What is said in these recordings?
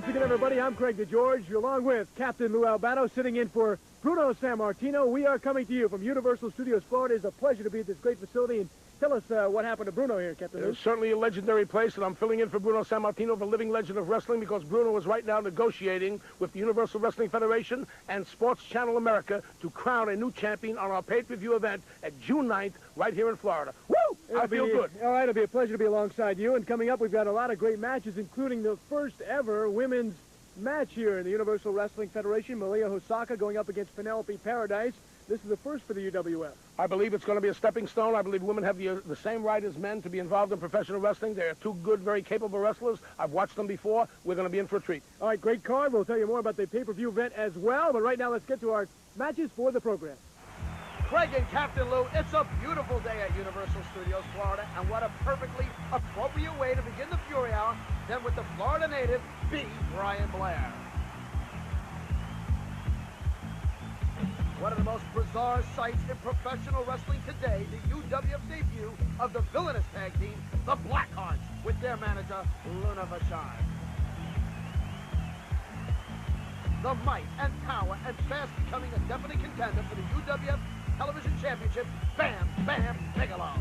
again, everybody. I'm Craig DeGeorge, along with Captain Lou Albano, sitting in for Bruno Sammartino. We are coming to you from Universal Studios, Florida. It's a pleasure to be at this great facility. And tell us what happened to Bruno here, Captain Lou. It's certainly a legendary place, and I'm filling in for Bruno Sammartino, the living legend of wrestling, because Bruno is right now negotiating with the Universal Wrestling Federation and Sports Channel America to crown a new champion on our pay-per-view event at June 9th right here in Florida. Woo! I feel good. All right, it'll be a pleasure to be alongside you. And coming up, we've got a lot of great matches, including the first ever women's match here in the Universal Wrestling Federation. Malia Hosaka going up against Penelope Paradise. This is the first for the UWF. I believe it's going to be a stepping stone. I believe women have the same right as men to be involved in professional wrestling. They're two good, very capable wrestlers. I've watched them before. We're going to be in for a treat. All right, great card. We'll tell you more about the pay-per-view event as well. But right now, let's get to our matches for the program. Craig and Captain Lou, it's a beautiful day at Universal Studios, Florida, and what a perfectly appropriate way to begin the Fury Hour than with the Florida native, B. Brian Blair. One of the most bizarre sights in professional wrestling today, the UWF debut of the villainous tag team, the Blackhearts, with their manager, Vachon. The might and power and fast becoming a definite contender for the UWF Television Championship, Bam Bam Bigelow.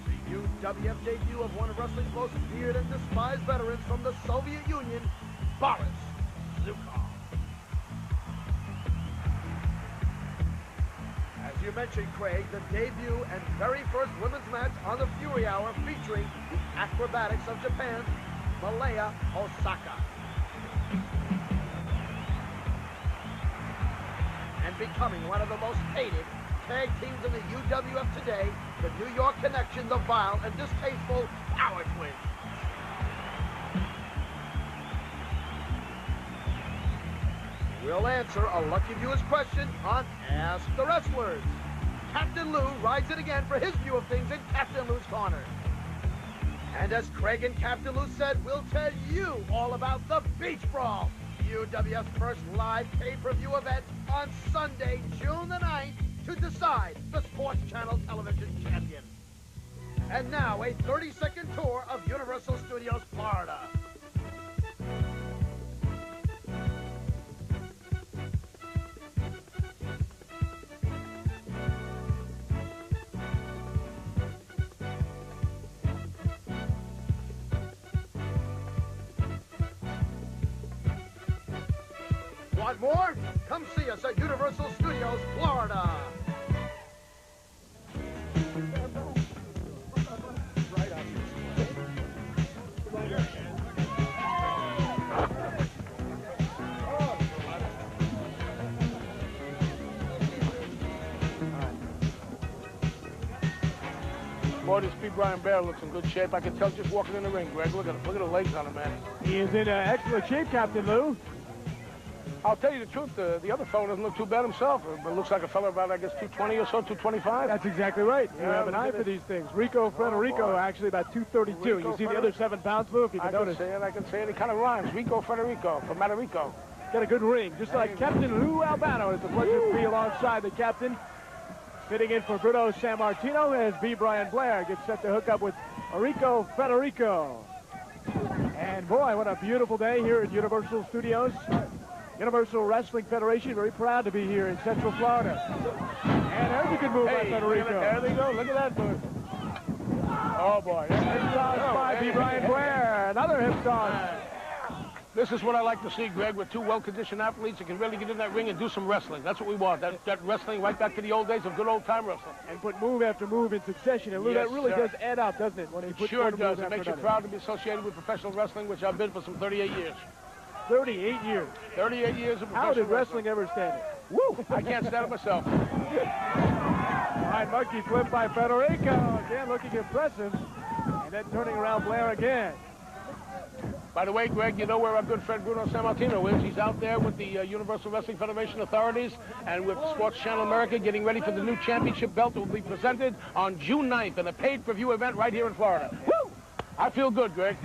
The UWF debut of one of wrestling's most feared and despised veterans from the Soviet Union, Boris Zhukov. As you mentioned, Craig, the debut and very first women's match on the Fury Hour featuring the acrobatics of Japan's Malia Hosaka. And becoming one of the most hated tag teams in the UWF today, the New York Connection, the vile and distasteful Power Twins. We'll answer a lucky viewer's question on Ask the Wrestlers. Captain Lou rides it again for his view of things in Captain Lou's Corner. And as Craig and Captain Lou said, we'll tell you all about the Beach Brawl, UWF's first live pay-per-view event on Sunday, June the 9th, to decide the Sports Channel Television champion. And now, a 30-second tour of Universal Studios, Florida. Want more? Come see us at Universal Studios, Florida. Boy, this B. Brian Blair looks in good shape. I can tell just walking in the ring, Greg. Look at the legs on him, man. He is in excellent shape, Captain Lou. I'll tell you the truth, the other fellow doesn't look too bad himself. But looks like a fellow about, I guess, 220 or so, 225. That's exactly right. You have an eye for these things. Rico, Frederico, actually about 232. Rico, you see the other 7 pounds, Lou, if you can notice. I can say it. It kind of rhymes. Rico, Frederico, from Matarico. Got a good ring, just like Captain Lou Albano. It's a pleasure to be alongside the captain. Fitting in for Bruno Sammartino as B. Brian Blair gets set to hook up with Rico Frederico. And boy, what a beautiful day here at Universal Studios. Universal Wrestling Federation, very proud to be here in Central Florida. And there's a good move by Federico. There they go. Look at that move. Oh, boy. Hip toss by B. Brian Blair. Another hip toss. This is what I like to see, Greg, with two well-conditioned athletes that can really get in that ring and do some wrestling. That's what we want. That wrestling right back to the old days of good old-time wrestling. And put move after move in succession. And Lou, that really does add up, doesn't it? When he puts sure does. It makes you proud to be associated with professional wrestling, which I've been for some 38 years. 38 years. 38 years of professional How did wrestling ever stand it? Woo! I can't stand it myself. All right, monkey flip by Federico. Again, looking impressive. And then turning around Blair again. By the way, Greg, you know where our good friend Bruno Sammartino is. He's out there with the Universal Wrestling Federation authorities and with Sports Channel America getting ready for the new championship belt that will be presented on June 9th in a paid-per-view event right here in Florida. Woo! I feel good, Greg.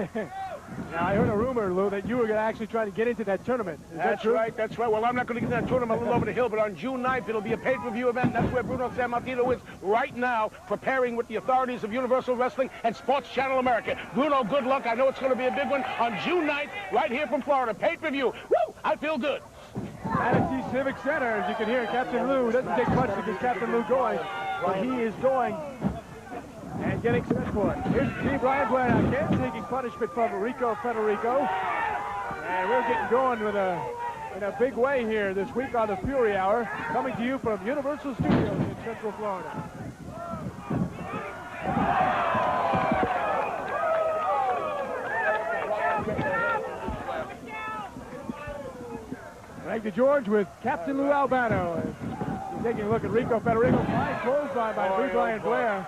Now, I heard a rumor, Lou, that you were going to actually try to get into that tournament. Is that true? Right, that's right. Well, I'm not going to get in that tournament a little over the hill, but on June 9th, it'll be a pay-per-view event. That's where Bruno Sammartino is right now, preparing with the authorities of Universal Wrestling and Sports Channel America. Bruno, good luck. I know it's going to be a big one on June 9th, right here from Florida. Pay-per-view. Woo! I feel good. Manatee Civic Center, as you can hear, Captain Lou doesn't take much to get Captain Lou going, but he is going and getting set for it. Here's G. Brian Blair again, taking punishment from Rico Frederico. And we're getting going with in a big way here this week on the Fury Hour, coming to you from Universal Studios in Central Florida. Thank you, George, with Captain Lou Albano. He's taking a look at Rico Federico. Fine clothesline by Brian Blair.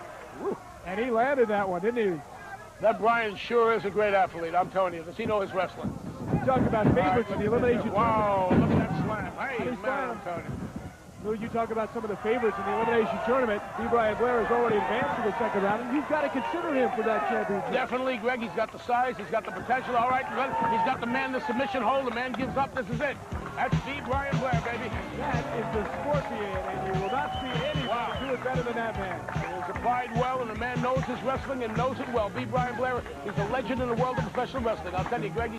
And he landed that one, didn't he? That Brian sure is a great athlete, I'm telling you. Does he know his wrestling? You talk about favorites in the elimination. Wow, look at that slam. Hey, man, slam. I'm telling you. Lou, you talk about some of the favorites in the elimination tournament. B. Brian Blair has already advanced to the second round, and you've got to consider him for that championship. Definitely, Greg. He's got the size. He's got the potential. All right, he's got the man, the submission hold. The man gives up. This is it. That's B. Brian Blair, baby. That is the Scorpion, and you will not see anyone do it better than that man. He's applied well, and the man knows his wrestling and knows it well. B. Brian Blair, he's a legend in the world of professional wrestling. I'll tell you, Greg.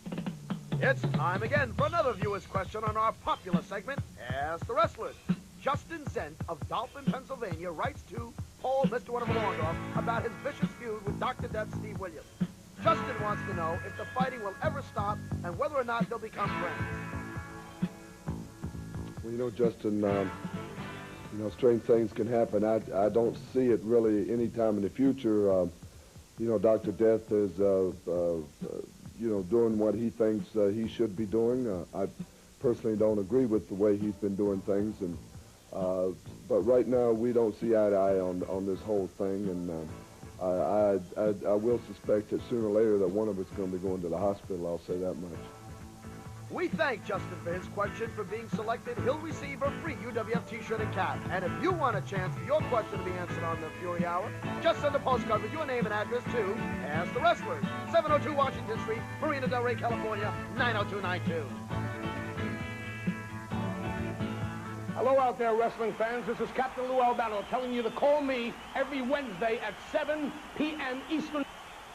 It's time again for another viewer's question on our popular segment, Ask the Wrestlers. Justin Zent of Dolphin, Pennsylvania, writes to Paul, Mr. Wonderful Orndorff, about his vicious feud with Dr. Death Steve Williams. Justin wants to know if the fighting will ever stop and whether or not they'll become friends. Well, you know, Justin, strange things can happen. I don't see it really any time in the future. Dr. Death is, doing what he thinks he should be doing. I personally don't agree with the way he's been doing things, but right now we don't see eye to eye on this whole thing, and I will suspect that sooner or later that one of us is going to be going to the hospital. I'll say that much. We thank Justin for his question. For being selected, he'll receive a free UWF t-shirt and cap. And if you want a chance for your question to be answered on the Fury Hour, just send a postcard with your name and address to Ask the Wrestlers, 702 Washington Street, Marina Del Rey, California, 90292. Hello out there, wrestling fans. This is Captain Lou Albano telling you to call me every Wednesday at 7 p.m. Eastern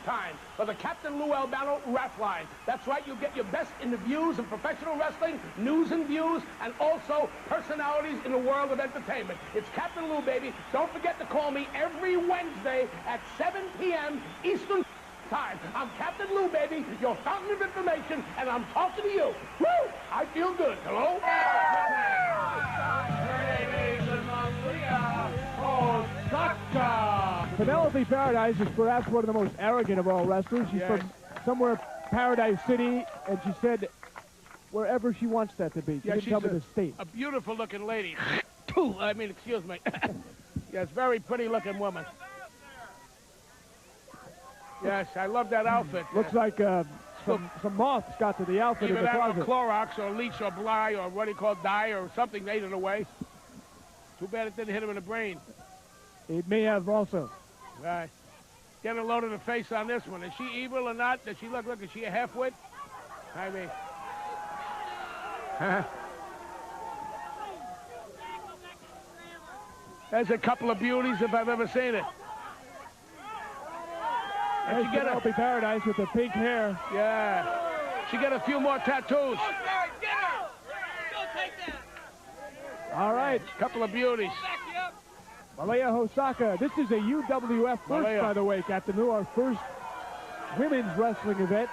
Time for the Captain Lou Albano Rap Line. That's right, you get your best in the views of professional wrestling, news and views, and also personalities in the world of entertainment. It's Captain Lou, baby. Don't forget to call me every Wednesday at 7 p.m. Eastern Time. I'm Captain Lou, baby, your fountain of information, and I'm talking to you. Woo! I feel good. Hello? Penelope Paradise is perhaps one of the most arrogant of all wrestlers. She's from somewhere Paradise City, and she said wherever she wants that to be. She didn't tell me the state. A beautiful-looking lady. Excuse me. Yes, very pretty-looking woman. Yes, I love that outfit. Looks like some moths got to the outfit in the closet. Either that or Clorox or Leech or Bly or what do you call dye or something ate it away. Too bad it didn't hit him in the brain. It may have also. Right. Get a load of the face on this one. Is she evil or not? Does she look like, is she a half-wit? I mean. There's a couple of beauties if I've ever seen it. And she get Penelope Paradise with the pink hair. Yeah. She got a few more tattoos. All right. Couple of beauties. Malia Hosaka. This is a UWF first, by the way, Captain Lou. Our first women's wrestling event.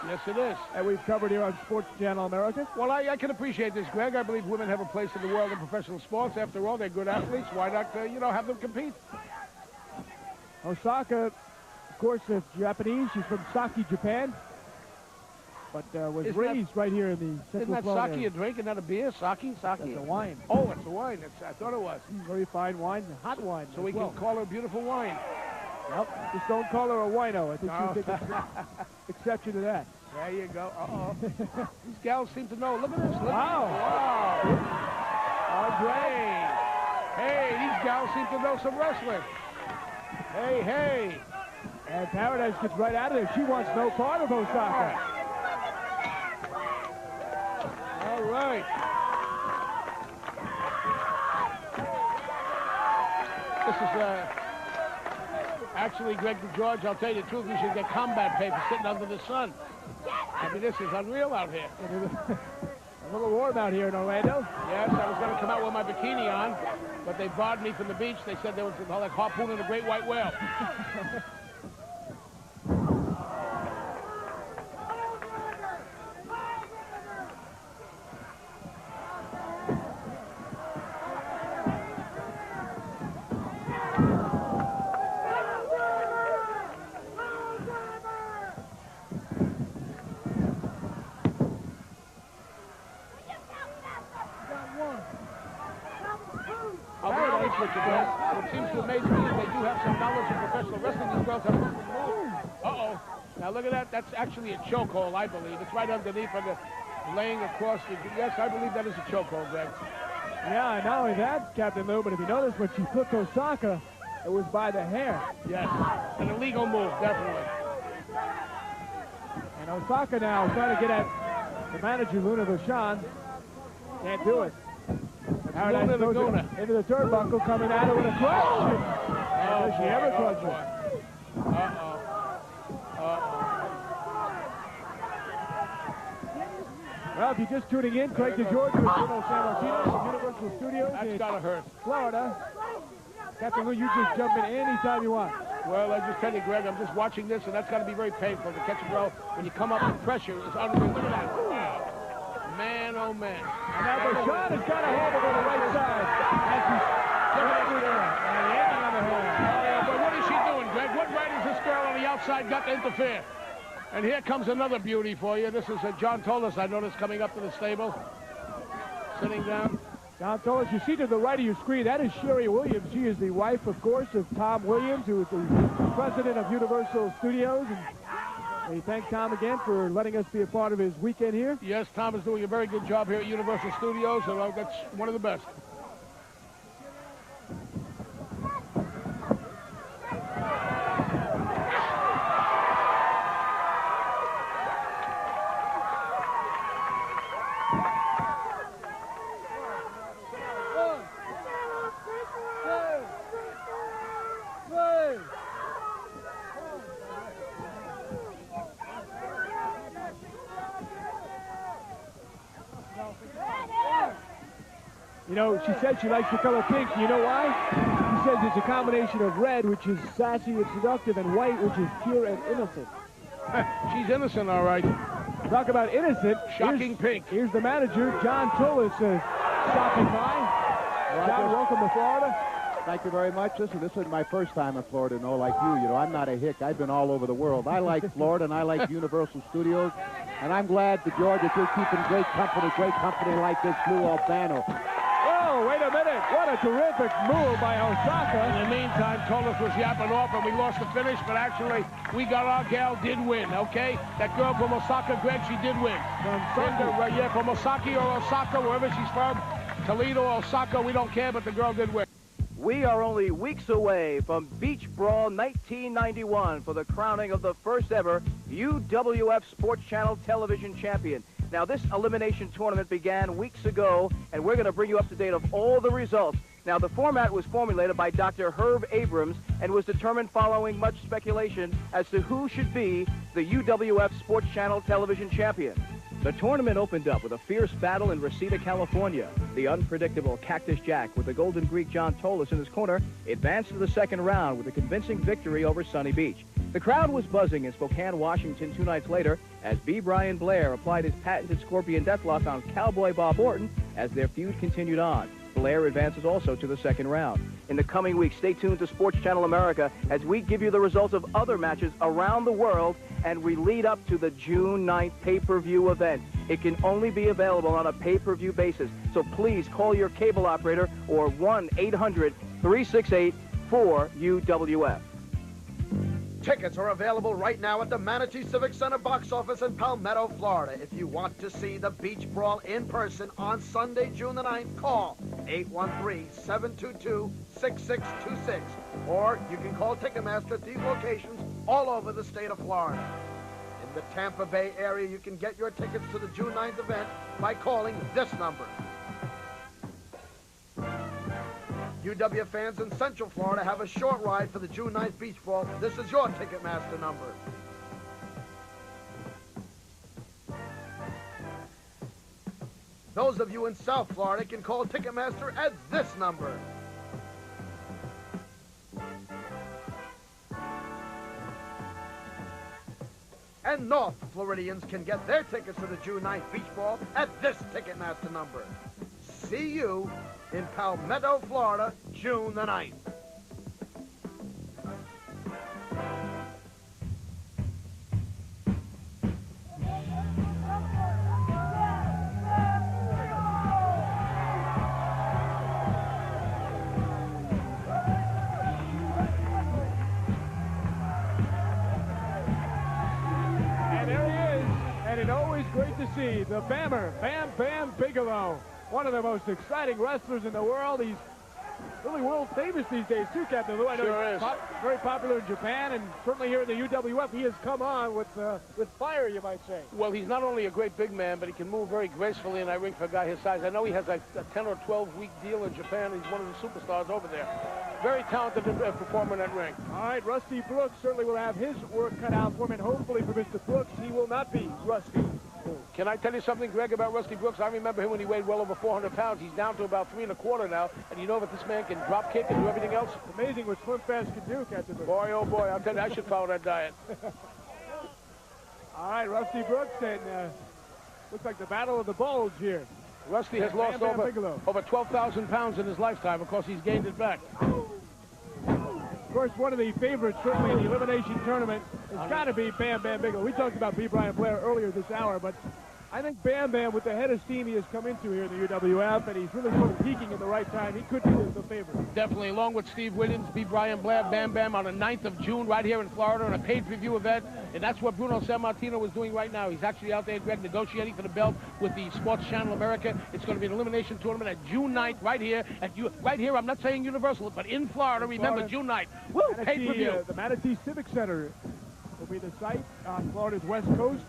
Yes, it is. And we've covered here on Sports Channel America. Well, I can appreciate this, Greg. I believe women have a place in the world of professional sports. After all, they're good athletes. Why not, have them compete? Hosaka, of course, is Japanese. She's from Saki, Japan. But was raised right here in the Central Isn't that sake a drink and not a beer? Sake? That's a wine. Oh, it's a wine. I thought it was. Very fine wine, hot wine. So we can call her beautiful wine. Yep. Just don't call her a wino. I think she'll take exception to that. There you go. Uh-oh. These gals seem to know. Look at this. Look. Wow. Andre. Hey, these gals seem to know some wrestling. Hey. And Paradise gets right out of there. She wants no part of Hosaka. All right. This is actually, Greg George, I'll tell you the truth, we should get combat paper sitting under the sun. I mean, this is unreal out here. A little warm out here in Orlando. Yes, I was going to come out with my bikini on, but they barred me from the beach. They said there was like harpooning a great white whale. What seems to amaze me is they do have some knowledge of professional wrestling. These girls have moved. Uh-oh. Now look at that. That's actually a chokehold, I believe. It's right underneath of the laying across the... Yes, I believe that is a chokehold, Greg. Yeah, not only that, Captain Lou, but if you notice when she flipped Hosaka, it was by the hair. Yes, an illegal move, definitely. And Hosaka now is trying to get at the manager, Luna Vachon. Can't do it. Paradise goes into the turnbuckle, coming at her with a clutch. Does she ever clutch her? Well, if you're just tuning in, Craig DeGeorge with Bruno Sammartino from Universal Studios in Florida. Captain Lou, you just jump in anytime you want. Well, I just tell you, Greg, I'm just watching this, and that's got to be very painful to catch a girl when you come up with pressure. It's unreal. Look at that. Wow. Man, oh, man. And now Vachon has got a hold of on the right side. As he's looking there. And yanking on the hand. But what is she doing, Greg? What right has this girl on the outside got to interfere? And here comes another beauty for you. This is John Tolis, I noticed, coming up to the stable. Sitting down. John Tolis, you see to the right of your screen, that is Sherry Williams. She is the wife, of course, of Tom Williams, who is the president of Universal Studios. And we thank Tom again for letting us be a part of his weekend here. Yes, Tom is doing a very good job here at Universal Studios, and that's one of the best. You know, she said she likes the color pink. You know why? She says it's a combination of red, which is sassy and seductive, and white, which is pure and innocent. She's innocent, all right. Talk about innocent. Shocking pink. Here's the manager, John Tolis, stopping by. John, welcome to Florida. Thank you very much. Listen, this isn't my first time in Florida, like you. You know, I'm not a hick. I've been all over the world. I like Florida, and I like Universal Studios. And I'm glad, George, that you're keeping great company like this Lou Albano. Oh, wait a minute. What a terrific move by Hosaka. In the meantime, Tolis was yapping off, and we lost the finish, but actually, we got our gal did win, okay? That girl from Osaka, Greg, she did win. From Osaka or Osaka, wherever she's from, Toledo, Osaka, we don't care, but the girl did win. We are only weeks away from Beach Brawl 1991 for the crowning of the first ever UWF Sports Channel television champion. Now, this elimination tournament began weeks ago, and we're going to bring you up to date of all the results. Now, the format was formulated by Dr. Herb Abrams and was determined following much speculation as to who should be the UWF Sports Channel television champion. The tournament opened up with a fierce battle in Reseda, California. The unpredictable Cactus Jack with the Golden Greek John Tolis in his corner advanced to the second round with a convincing victory over Sunny Beach. The crowd was buzzing in Spokane, Washington 2 nights later as B. Brian Blair applied his patented Scorpion Deathlock on Cowboy Bob Orton as their feud continued on. Blair advances also to the second round. In the coming weeks, stay tuned to Sports Channel America as we give you the results of other matches around the world and we lead up to the June 9th pay-per-view event. It can only be available on a pay-per-view basis, so please call your cable operator or 1-800-368-4UWF. Tickets are available right now at the Manatee Civic Center box office in Palmetto, Florida. If you want to see the Beach Brawl in person on Sunday, June the 9th, call 813-722-6626. Or you can call Ticketmaster at these locations all over the state of Florida. In the Tampa Bay area, you can get your tickets to the June 9th event by calling this number. UWF fans in Central Florida have a short ride for the June 9th Beach Ball. This is your Ticketmaster number. Those of you in South Florida can call Ticketmaster at this number. And North Floridians can get their tickets to the June 9th Beach Ball at this Ticketmaster number. See you in Palmetto, Florida, June the 9th. Great to see the Bammer, Bam Bam Bigelow, one of the most exciting wrestlers in the world. He's really world famous these days too, Captain Lou. I know Sure he's is. Very popular in Japan, and certainly here in the UWF, he has come on with fire, you might say. Well, he's not only a great big man, but he can move very gracefully in that ring for a guy his size. I know he has like a 10 or 12-week deal in Japan. He's one of the superstars over there. Very talented performer in that ring. All right, Rusty Brooks certainly will have his work cut out for him, and hopefully for Mr. Brooks, he will not be rusty. Can I tell you something, Greg, about Rusty Brooks? I remember him when he weighed well over 400 pounds. He's down to about 3 1/4 now, and you know that this man can drop kick and do everything else? It's amazing what Slim Fast can do, Captain Brooks. Boy, oh boy, I'll tell you, I should follow that diet. All right, Rusty Brooks, and looks like the battle of the bulge here. Rusty has lost over 12,000 pounds in his lifetime. Of course, he's gained it back. Of course, one of the favorites, certainly in the elimination tournament, has got to be Bam Bam Bigelow. We talked about B. Brian Blair earlier this hour, but I think Bam Bam, with the head of steam he has come into here in the UWF, and he's really sort of peaking in the right time, he could be the favorite. Definitely, along with Steve Williams, B. Brian Blair, Bam Bam on the 9th of June right here in Florida on a pay-per-view event, and that's what Bruno Sammartino is doing right now. He's actually out there, Greg, negotiating for the belt with the Sports Channel America. It's going to be an elimination tournament at June 9th right here. Right here, I'm not saying Universal, but in Florida, remember, June 9th. Woo, pay-per-view. The Manatee Civic Center will be the site on Florida's West Coast.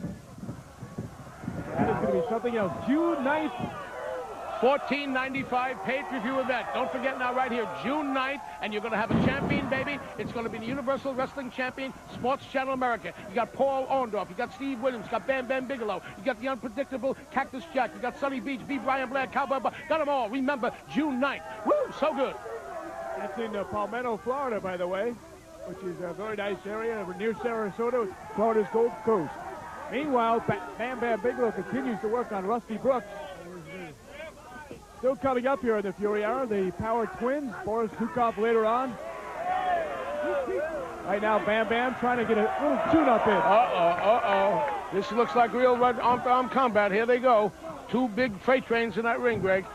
That is going to be something else. June 9th. $14.95 pay-per-view event. Don't forget now right here, June 9th, and you're going to have a champion, baby. It's going to be the Universal Wrestling Champion, Sports Channel America. You got Paul Orndorff, you got Steve Williams, you got Bam Bam Bigelow, you got the unpredictable Cactus Jack, you got Sunny Beach, B. Brian Blair, Cowboy Bob. Got them all. Remember, June 9th. Woo, so good. That's in Palmetto, Florida, by the way, which is a very nice area near Sarasota, Florida's Gold Coast. Meanwhile, Bam Bam Bigelow continues to work on Rusty Brooks. Still coming up here in the Fury Hour, the Power Twins, Boris Zhukov later on. Right now, Bam Bam trying to get a little tune-up in. This looks like real arm-to-arm combat. Here they go. Two big freight trains in that ring, Greg.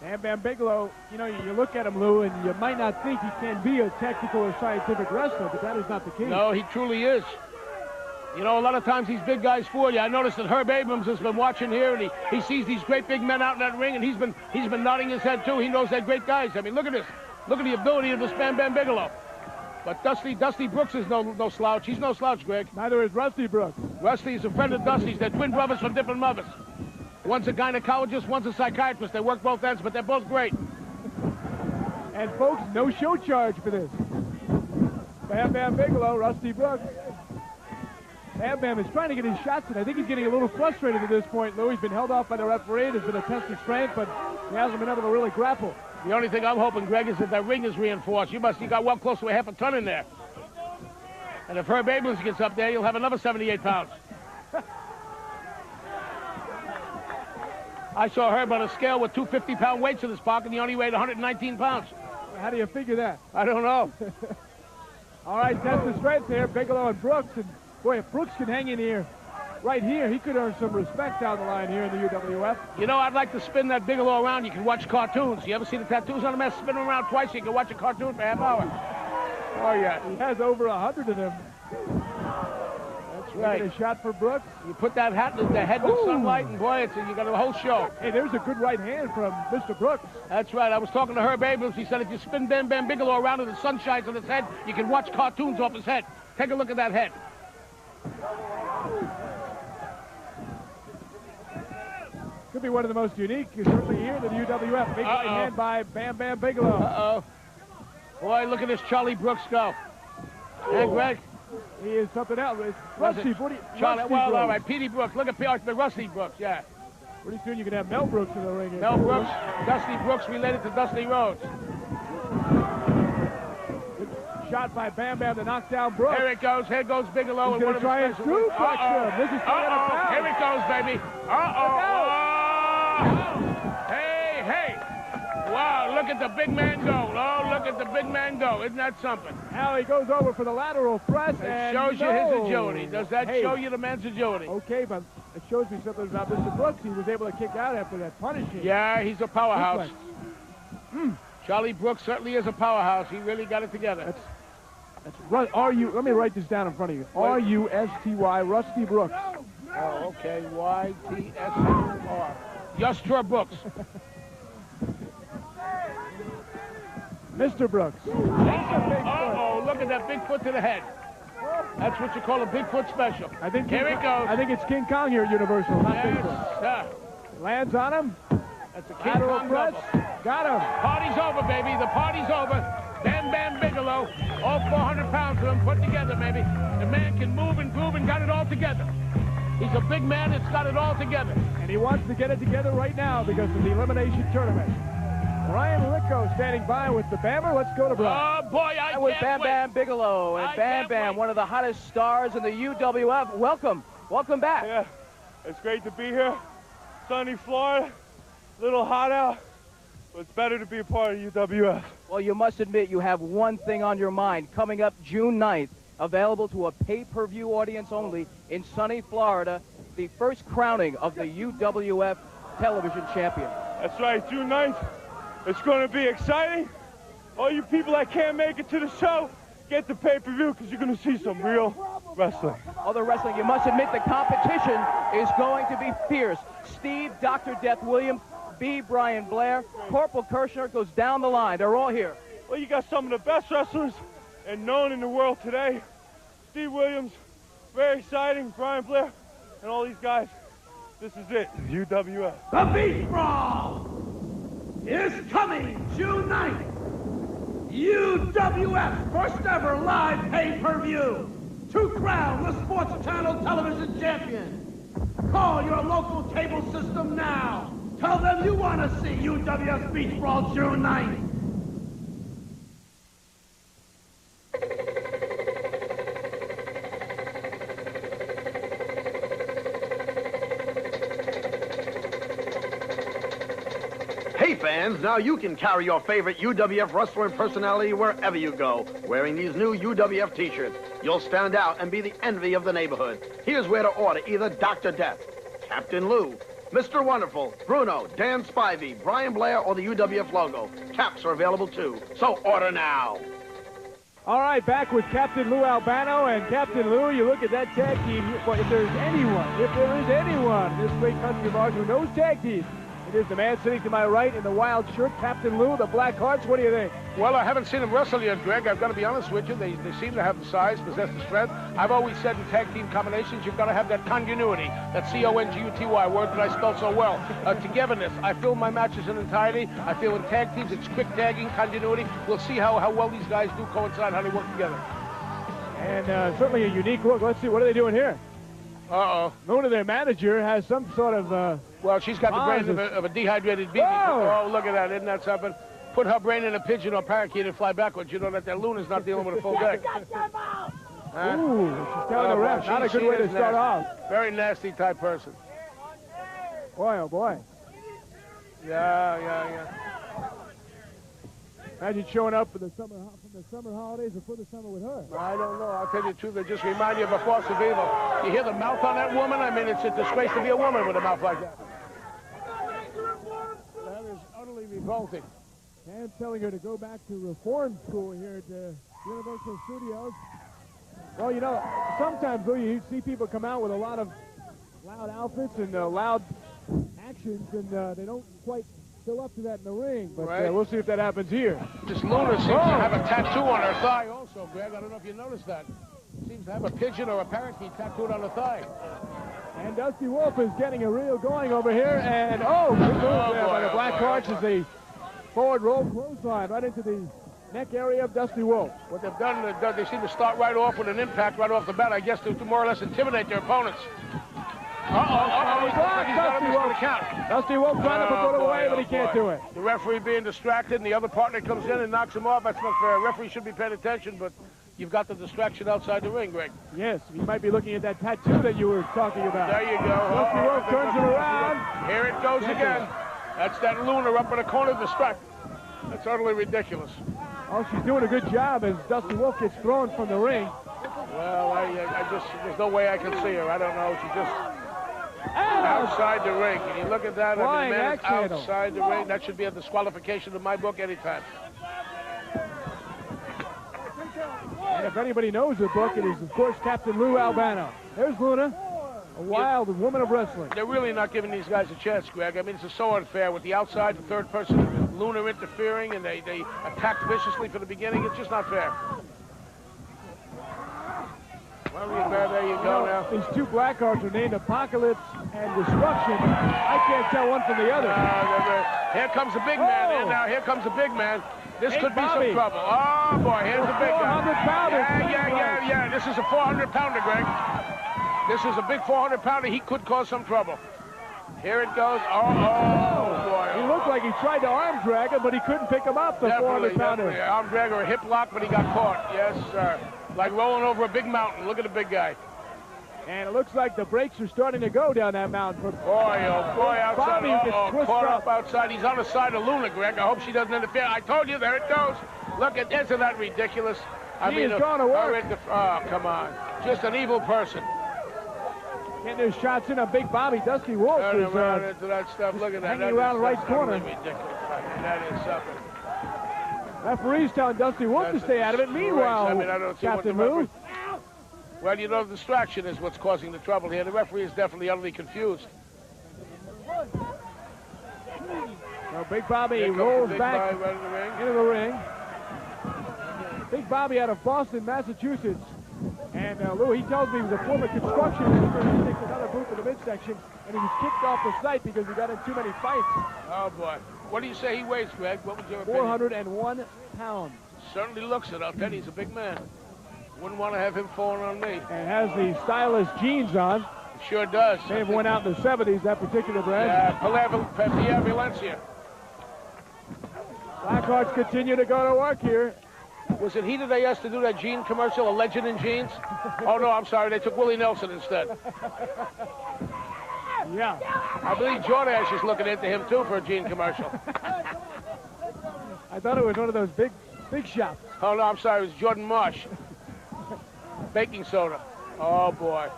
Bam Bam Bigelow, you know, you look at him, Lou, and you might not think he can be a technical or scientific wrestler, but that is not the case. No, he truly is. You know, a lot of times these big guys fool you. I noticed that Herb Abrams has been watching here, and he sees these great big men out in that ring, and he's been nodding his head too. He knows they're great guys. I mean, look at this. Look at the ability of this Bam Bam Bigelow. But Dusty Brooks is no slouch. He's no slouch, Greg. Neither is Rusty Brooks. Rusty is a friend of Dusty's. They're twin brothers from different mothers. One's a gynecologist, one's a psychiatrist. They work both ends, but they're both great. And folks, no show charge for this. Bam Bam Bigelow, Rusty Brooks. Bam Bam is trying to get his shots in. I think he's getting a little frustrated at this point, Lou. He's been held off by the referee. There's been a test of strength, but he hasn't been able to really grapple. The only thing I'm hoping, Greg, is that that ring is reinforced. You got well close to a half a ton in there. And if Herb Abrams gets up there, you'll have another 78 pounds. I saw Herb on a scale with two 50-pound weights in his pocket, and he only weighed 119 pounds. How do you figure that? I don't know. All right, test of strength here, Bigelow and Brooks. And boy, if Brooks can hang in here, right here, he could earn some respect down the line here in the UWF. You know, I'd like to spin that Bigelow around. You can watch cartoons. You ever see the tattoos on the man? Spin him around twice, you can watch a cartoon for a half hour. Oh, yeah. He has over 100 of them. That's right. Get a shot for Brooks. You put that hat in the head in the sunlight, and boy, you got a whole show. Hey, there's a good right hand from Mr. Brooks. That's right. I was talking to Herb Abrams. He said if you spin Bam Bam Bigelow around and the sun shines on his head, you can watch cartoons off his head. Take a look at that head. Could be one of the most unique, certainly here, the UWF. Big right hand by Bam Bam Bigelow. Uh-oh. Boy, look at this Charlie Brooks go. And Greg? He is something else. It's Rusty. Charlie, Rusty well, Brooks. all right, Petey Brooks. Look at Rusty Brooks, yeah. Pretty soon you can have Mel Brooks in the ring. Mel Brooks, Dusty Brooks related to Dusty Rhodes. Good shot by Bam Bam to knock down Brooks. Here it goes. Here goes Bigelow. He's going to try and scoop Here it goes, baby. Hey, hey. Wow, look at the big man go. Oh, look at the big man go. Isn't that something? Now he goes over for the lateral press. It shows you his agility. Does that show you the man's agility? Okay, but it shows me something about Mr. Brooks. He was able to kick out after that punishing. Yeah, he's a powerhouse. Charlie Brooks certainly is a powerhouse. He really got it together. Let me write this down in front of you. R-U-S-T-Y, Rusty Brooks. Oh, okay. Y-T-S-U-R. Yustra Brooks. Mr. Brooks. Uh-oh, look at that big foot to the head. That's what you call a Bigfoot special. I think here it goes. I think it's King Kong here at Universal, not yes, Bigfoot. Sir. Lands on him. That's a King Kong press. double. Got him. Party's over, baby. The party's over. Bam Bam Bigelow. All 400 pounds of him put together, baby. The man can move and groove and got it all together. He's a big man that's got it all together. And he wants to get it together right now because of the elimination tournament. Brian Rico standing by with the Bammer. Let's go to Brian. Oh, boy, I That was can't Bam wait. Bam Bigelow. And Bam Bam, one of the hottest stars in the UWF. Welcome. Welcome back. Yeah, it's great to be here. Sunny Florida. A little hot out, but it's better to be a part of UWF. Well, you must admit you have one thing on your mind. Coming up June 9th, available to a pay-per-view audience only in sunny Florida, the first crowning of the UWF television champion. That's right, June 9th. It's going to be exciting. All you people that can't make it to the show, get the pay-per-view because you're going to see some real wrestling. Other wrestling, you must admit the competition is going to be fierce. Steve, Dr. Death Williams, B. Brian Blair, Corporal Kirshner goes down the line. They're all here. Well, you got some of the best wrestlers and known in the world today. Steve Williams, very exciting. Brian Blair, and all these guys. This is it, UWF. The Beach Brawl is coming June 9th. UWF first ever live pay-per-view to crown the Sports Channel television champion. Call your local cable system now. Tell them you want to see UWF Beach Brawl June 9th. Hey fans, now you can carry your favorite UWF wrestler and personality wherever you go, wearing these new UWF t-shirts. You'll stand out and be the envy of the neighborhood. Here's where to order either Dr. Death, Captain Lou, Mr. Wonderful, Bruno, Dan Spivey, Brian Blair, or the UWF logo. Caps are available too, so order now. All right, back with Captain Lou Albano. And Captain Lou, you look at that tag team. Well, if there is anyone in this great country of ours who knows tag teams, it is the man sitting to my right in the wild shirt, Captain Lou, the Blackhearts. What do you think? Well, I haven't seen them wrestle yet, Greg. I've got to be honest with you. They seem to have the size, possess the strength. I've always said in tag team combinations, you've got to have that continuity, that C-O-N-G-U-T-Y word that I spell so well. Togetherness. I feel my matches in entirety. I feel in tag teams, it's quick tagging, continuity. We'll see how well these guys do coincide, how they work together. And certainly a unique look. Let's see, what are they doing here? Uh-oh. Luna, their manager, has some sort of... well, she's got the brain of a dehydrated baby. Oh, look at that. Isn't that something? Put her brain in a pigeon or parakeet and fly backwards. You know that Luna's not dealing with a full deck. Ooh, she's telling the ref. Not a good way to start off. Very nasty type person. Boy, oh boy. Yeah. Imagine showing up for the summer holidays before the summer with her. I don't know. I'll tell you the truth. They just remind you of a force of evil. You hear the mouth on that woman? I mean, it's a disgrace to be a woman with a mouth like that. That is utterly revolting. And telling her to go back to reform school here at Universal Studios. Well, you know, sometimes, Lou, you see people come out with a lot of loud outfits and loud actions, and they don't quite fill up to that in the ring. But we'll see if that happens here. This Luna seems to have a tattoo on her thigh also, Greg. I don't know if you noticed that. Seems to have a pigeon or a parakeet tattooed on the thigh. And Dusty Wolfe is getting a reel going over here. And, good move there by the Blackhearts as they forward roll clothesline right into the neck area of Dusty Wolfe. What they've done, they seem to start right off with an impact right off the bat, I guess, to more or less intimidate their opponents. He's blocked Dusty Wolfe trying to put it away, but he can't do it. The referee being distracted, and the other partner comes in and knocks him off. That's not fair. Referee should be paying attention, but you've got the distraction outside the ring, Greg. Yes, you might be looking at that tattoo that you were talking about. There you go. Dusty Wolfe turns it around. Here it goes again. That's that Luna up in the corner, distracted. That's utterly ridiculous. Oh, she's doing a good job as Dusty Wolfe gets thrown from the ring. Well, I just, there's no way I can see her. I don't know. She's just outside the ring. Can you look at that? I mean, the man is outside the ring. That should be a disqualification in my book anytime. And if anybody knows the book, it is, of course, Captain Lou Albano. There's Luna, a wild woman of wrestling. They're really not giving these guys a chance, Greg. I mean, it's so unfair with the outside, the third person, Luna interfering, and they attacked viciously from the beginning. It's just not fair. Well, there you go now. These two Blackhearts are named Apocalypse and Destruction. I can't tell one from the other. Here comes the big man in now. Here comes the big man. This could be some trouble. Oh, boy, here's the big guy. 400-pounder. Yeah. This is a 400-pounder, Greg. This is a big 400-pounder. He could cause some trouble. Here it goes. Oh, boy. He looked like he tried to arm drag him, but he couldn't pick him up, the 400-pounder. Arm drag or a hip lock, but he got caught. Yes, sir. Like rolling over a big mountain. Look at the big guy. And it looks like the brakes are starting to go down that mountain. Boy, oh boy, outside. Caught up outside. He's on the side of Luna, Greg. I hope she doesn't interfere. I told you, there it goes. Look at, isn't that ridiculous? He is going to work. Oh, come on. Just an evil person. Getting his shots in on Big Bobby. Dusty Wolfe is into that stuff. Look at that. Hanging around the right corner. Ridiculous. That is something. Referee's telling Dusty Wolfe to stay out of it. Meanwhile, I mean, I don't see Captain Lou. Well, you know, the distraction is what's causing the trouble here. The referee is definitely utterly confused. So Big Bobby rolls back into the ring. Big Bobby out of Boston, Massachusetts. And Lou, he tells me he was a former construction worker. He takes another booth in the midsection, and he was kicked off the site because he got in too many fights. Oh, boy. What do you say he weighs, Greg? What was your opinion? 401 pounds. Certainly looks it. I'll tell you, he's a big man. Wouldn't want to have him falling on me. And has the stylish jeans on. It sure does. May have went out in the 70s, that particular brand. Pierre Valencia. Blackhearts continue to go to work here. Was it he that they asked to do that jean commercial, A Legend in Jeans? Oh, no, I'm sorry. They took Willie Nelson instead. Yeah. I believe Jordache is looking into him, too, for a jean commercial. I thought it was one of those big shops. Oh, no, I'm sorry. It was Jordan Marsh. Baking soda. Oh, boy.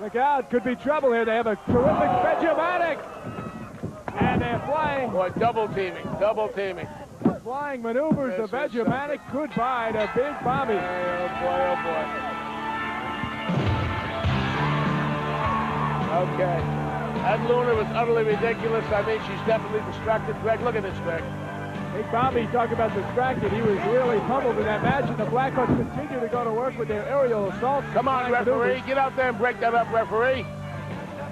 Look out. Could be trouble here. They have a terrific Vegematic. And they're flying. Boy, double teaming. Flying maneuvers. The Vegematic. Goodbye to Big Bobby. Oh, boy. Okay. That Luna was utterly ridiculous. I mean, she's definitely distracted. Greg, look at this, Greg. Big Bobby, talk about distracted. He was really pummeled in that match, and the Blackhearts continue to go to work with their aerial assault. Come on, referee. Get out there and break that up, referee.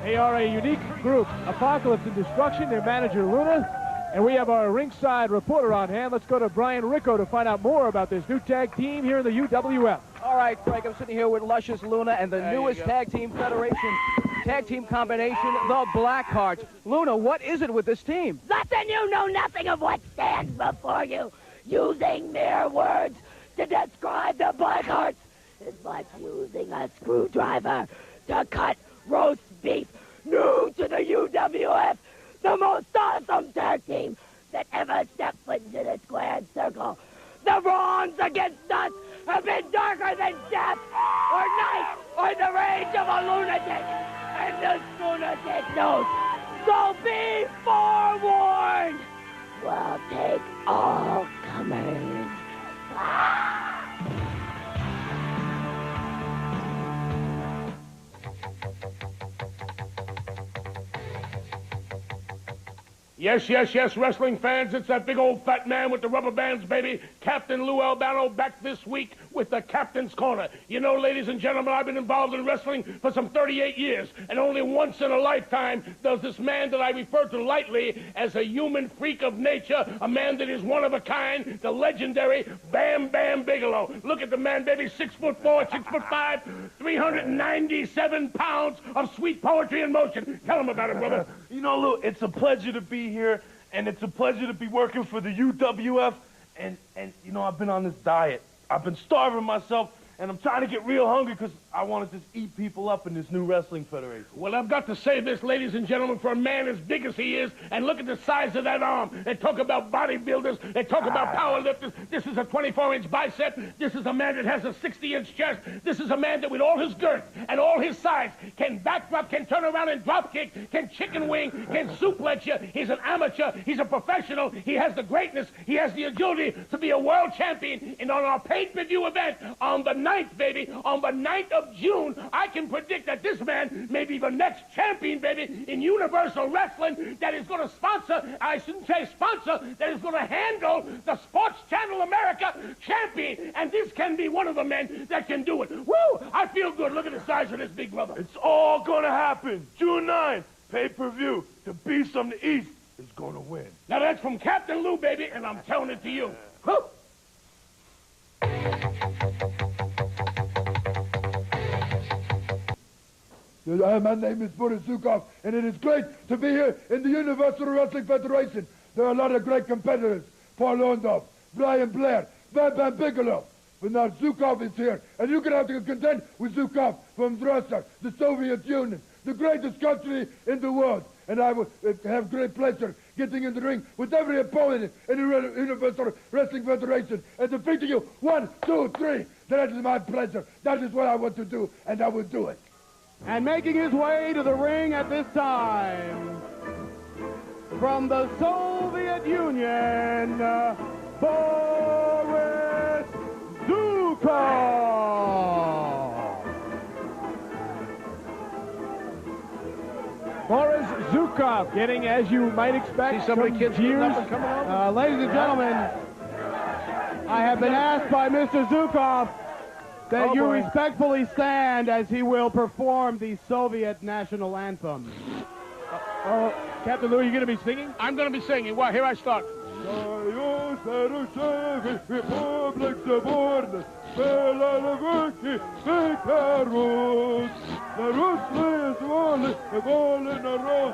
They are a unique group. Apocalypse and Destruction, their manager, Luna. And we have our ringside reporter on hand. Let's go to Brian Rico to find out more about this new tag team here in the UWF. All right, Greg, I'm sitting here with Luscious Luna and the newest tag team federation, tag team combination, the Blackhearts. Luna, what is it with this team? Listen, you know nothing of what stands before you. Using mere words to describe the Blackhearts is like using a screwdriver to cut roast beef. New to the UWF, the most awesome tag team that ever stepped foot into the squared circle. The wrongs against us have been darker than death, or night, or the rage of a lunatic. And this lunatic knows. So be forewarned. We'll take all comers. Yes, yes, yes, wrestling fans, it's that big old fat man with the rubber bands, baby. Captain Lou Albano back this week with the Captain's Corner. You know, ladies and gentlemen, I've been involved in wrestling for some 38 years, and only once in a lifetime does this man that I refer to lightly as a human freak of nature, a man that is one of a kind, the legendary Bam Bam Bigelow. Look at the man, baby, 6'4", 6'5", 397 pounds of sweet poetry in motion. Tell him about it, brother. You know, Lou, it's a pleasure to be here, and it's a pleasure to be working for the UWF. And you know, I've been on this diet. I've been starving myself, and I'm trying to get real hungry because I want to just eat people up in this new wrestling federation. Well, I've got to say this, ladies and gentlemen, for a man as big as he is, and look at the size of that arm. They talk about bodybuilders. They talk about powerlifters. This is a 24-inch bicep. This is a man that has a 60-inch chest. This is a man that with all his girth and all his size can backdrop, can turn around and drop kick, can chicken wing, can suplex you. He's an amateur. He's a professional. He has the greatness. He has the agility to be a world champion. And on our pay-per-view event on the 9th, baby, on the 9th of June, I can predict that this man may be the next champion, baby, in Universal Wrestling that is going to sponsor, I shouldn't say sponsor, that is going to handle the Sports Channel America champion. And this can be one of the men that can do it. Woo! I feel good. Look at the size of this big brother. It's all going to happen. June 9th, pay-per-view. The Beast from the East is going to win. Now that's from Captain Lou, baby, and I'm telling it to you. Woo! My name is Boris Zhukov, and it is great to be here in the Universal Wrestling Federation. There are a lot of great competitors. Paul Orndorff, Blair, Bam Bam Bigelow. But now Zhukov is here, and you're going to have to contend with Zhukov from Russia, the Soviet Union, the greatest country in the world. And I will have great pleasure getting in the ring with every opponent in the Universal Wrestling Federation and defeating you 1, 2, 3. That is my pleasure. That is what I want to do, and I will do it. And making his way to the ring at this time, from the Soviet Union, Boris Zhukov. Boris Zhukov getting, as you might expect, some cheers. Ladies and gentlemen, I have been asked by Mr. Zhukov that you respectfully stand as he will perform the Soviet national anthem. Captain Lou, are you going to be singing? I'm going to be singing. Well, here I start. I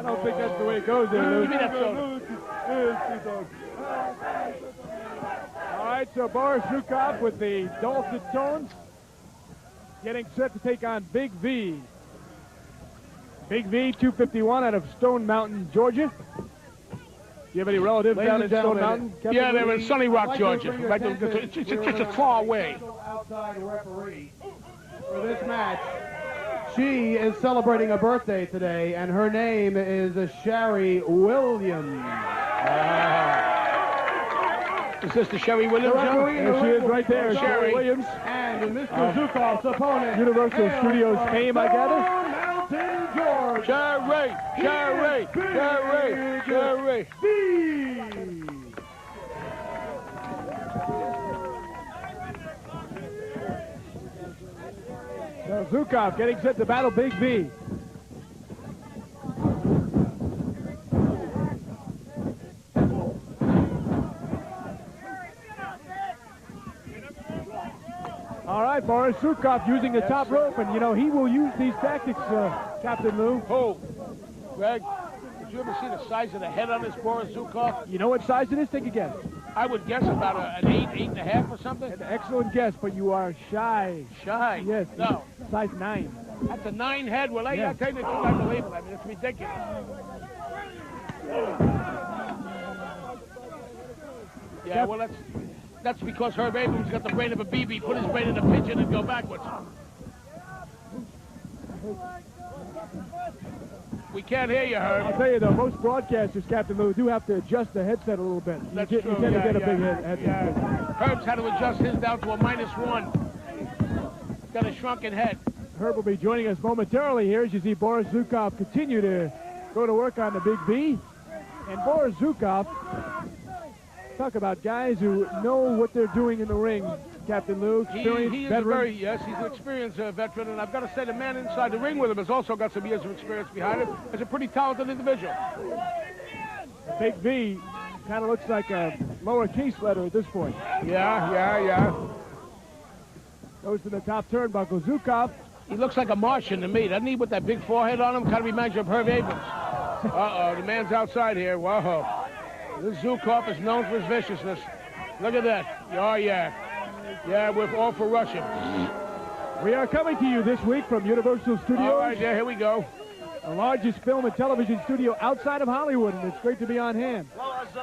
don't think that's the way it goes there, Lou. Give me that solo. All right, so Boris Zhukov with the dulcet tones, getting set to take on Big V. Big V, 251 out of Stone Mountain, Georgia. Do you have any relatives down in Stone Mountain? Yeah, they're in Sunny Rock, Georgia. Right, it's just a far away. Outside referee for this match. She is celebrating a birthday today, and her name is Sherry Williams. Is this the Sherry Williams? There she is right there, Sherry Williams. And Mr. Zhukov's opponent, Universal Studios fame, I gather. Mountain George. Sherry. So Zhukov getting set to battle Big V. All right, Boris Zhukov using the top rope, and you know he will use these tactics, Captain Lou. Oh, Greg, did you ever see the size of the head on this Boris Zhukov? You know what size it is? Take a guess. I would guess about an 8.5 or something. An excellent guess, but you are shy. Shy? Yes. No. Size 9. That's a 9 head. Well, I tell you the truth, I believe it. I mean, it's ridiculous. Yeah, well, that's because Herb Abrams got the brain of a BB, put his brain in a pigeon and go backwards. We can't hear you, Herb. I'll tell you, though, most broadcasters, Captain Lou, do have to adjust the headset a little bit. That's you true. You tend to get a big headset. Yeah. Herb's had to adjust his down to a -1. He's got a shrunken head. Herb will be joining us momentarily here as you see Boris Zhukov continue to go to work on the Big V. And Boris Zhukov, talk about guys who know what they're doing in the ring. Captain Lou, experienced he is veteran. he's an experienced veteran, and I've got to say the man inside the ring with him has also got some years of experience behind him. He's a pretty talented individual. Big V kind of looks like a lowercase letter at this point. Yeah. Goes to the top turnbuckle. Zhukov. He looks like a Martian to me, doesn't he, with that big forehead on him? Kind of reminds you of Herb Abrams. Uh-oh, the man's outside here. Whoa. This Zhukov is known for his viciousness. Look at that. Oh, yeah. Yeah, we're all for Russia. We are coming to you this week from Universal Studios. All right, yeah, here we go. The largest film and television studio outside of Hollywood, and it's great to be on hand. Well, as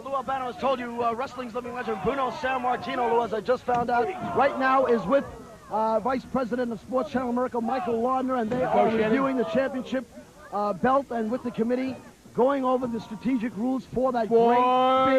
Lou Albano has told you, wrestling's living legend Bruno Sammartino, Lou, as I just found out, right now is with Vice President of Sports Channel America, Michael Lardner, and they are reviewing the championship belt, and with the committee going over the strategic rules for that great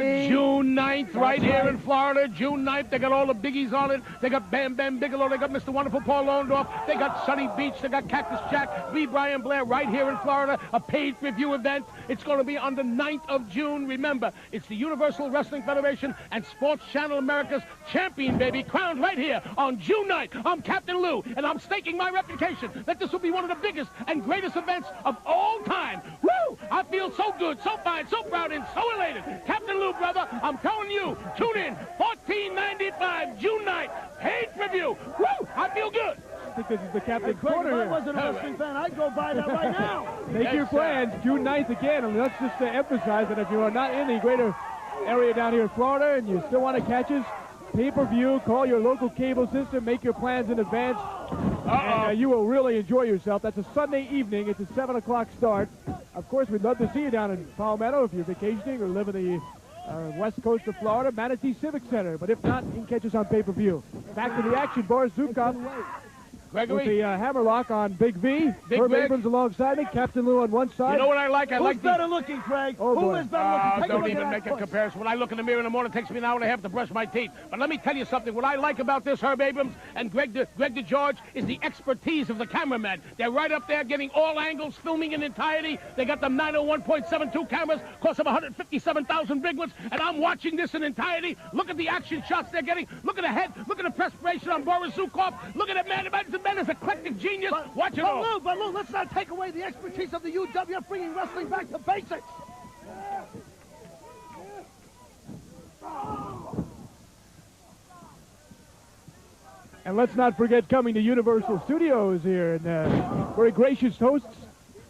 big... June 9th, right here in Florida. June 9th, they got all the biggies on it. They got Bam Bam Bigelow. They got Mr. Wonderful Paul Orndorff. They got Sunny Beach. They got Cactus Jack. B. Brian Blair right here in Florida. A pay-per-view event. It's going to be on the 9th of June. Remember, it's the Universal Wrestling Federation and Sports Channel America's champion, baby, crowned right here on June 9th. I'm Captain Lou, and I'm staking my reputation that this will be one of the biggest and greatest events of all time. Woo! I feel so good, so fine, so proud, and so elated. Captain Lou, brother, I'm telling you, tune in, $14.95, June 9th, pay-per-view. Woo! I feel good. I think this is the captain's corner If I here. wasn't a wrestling fan, I'd go buy that right now. Make your plans, June 9th again, and let's just emphasize that if you are not in the greater area down here in Florida and you still want to catch us, pay-per-view, call your local cable system, make your plans in advance, and you will really enjoy yourself. That's a Sunday evening. It's a 7 o'clock start. Of course, we'd love to see you down in Palmetto if you're vacationing or live in the west coast of Florida, Manatee Civic Center. But if not, you can catch us on pay-per-view. Back to the action. Boris Zhukov with the hammerlock on Big V. Herb Abrams alongside me. Captain Lou on one side. You know what I like? Who's better looking, Craig? Oh, Who boy. is better looking? Take a Don't look even at make that a comparison. When I look in the mirror in the morning, it takes me an hour and a half to brush my teeth. But let me tell you something. What I like about this, Herb Abrams and Greg DeGeorge, is the expertise of the cameramen. They're right up there getting all angles, filming in entirety. They got them 901.72 cameras, cost them 157,000 big ones, and I'm watching this in entirety. Look at the action shots they're getting. Look at the head. Look at the perspiration on Boris Zhukov. Look at that man. The man is eclectic genius. Watch it all. But Lou, let's not take away the expertise of the UWF, bringing wrestling back to basics. And let's not forget coming to Universal Studios here, and very gracious hosts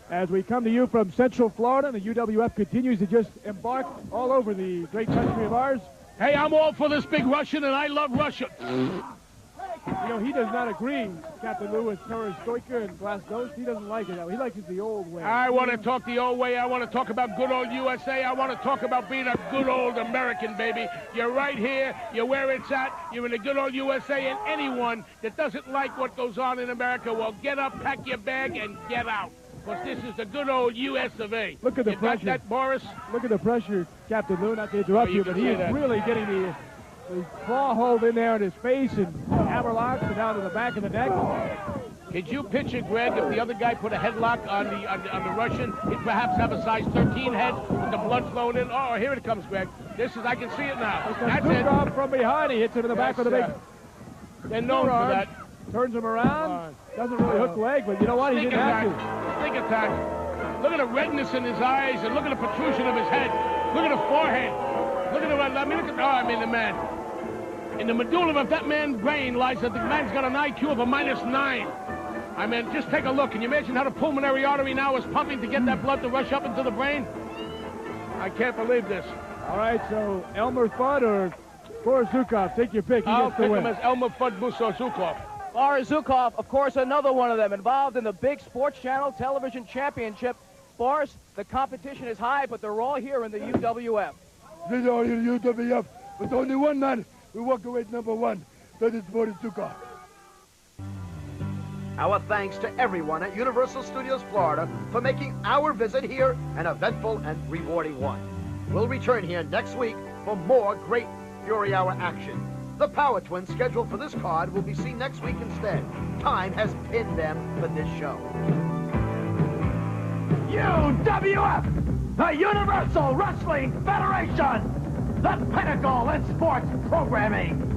as we come to you from Central Florida. The UWF continues to just embark all over the great country of ours. Hey, I'm all for this big Russian, and I love Russia. You know, he does not agree, Captain Lou, with Perestroika and Glasnost. He doesn't like it that way. He likes it the old way. I want to talk the old way. I want to talk about good old USA. I want to talk about being a good old American, baby. You're right here. You're where it's at. You're in the good old USA, and anyone that doesn't like what goes on in America, well, get up, pack your bag, and get out. Because this is the good old US of A. Look at the pressure. Got that, Boris? Look at the pressure, Captain Lou, not to interrupt you, but he is really getting the claw hold in there in his face and hammerlocks and down to the back of the neck. Could you picture, Greg, if the other guy put a headlock on the Russian, he'd perhaps have a size 13 head with the blood flowing in? Oh, here it comes, Greg. I can see it now. That's it. From behind, he hits him in the back of the big. They're known for that. Turns him around. Doesn't really hook the leg, but you know what? He didn't have to. Sneak attack. Look at the redness in his eyes, and look at the protrusion of his head. Look at the forehead. Look at the man. In the medulla of that man's brain lies that the man's got an IQ of a -9. I mean, just take a look. Can you imagine how the pulmonary artery now is pumping to get that blood to rush up into the brain? I can't believe this. All right, so Elmer Fudd or Boris Zhukov, take your pick. I'll pick him as Elmer Fudd Zhukov. Boris Zhukov, of course, another one of them involved in the big Sports Channel Television Championship. Boris, the competition is high, but they're all here in the UWF. They're all here in the UWF. With only one man, we walk away at number one. That is Boris Zhukov. Our thanks to everyone at Universal Studios Florida for making our visit here an eventful and rewarding one. We'll return here next week for more great Fury Hour action. The Power Twins scheduled for this card will be seen next week instead. Time has pinned them for this show. UWF! the Universal Wrestling Federation, the pinnacle in sports programming.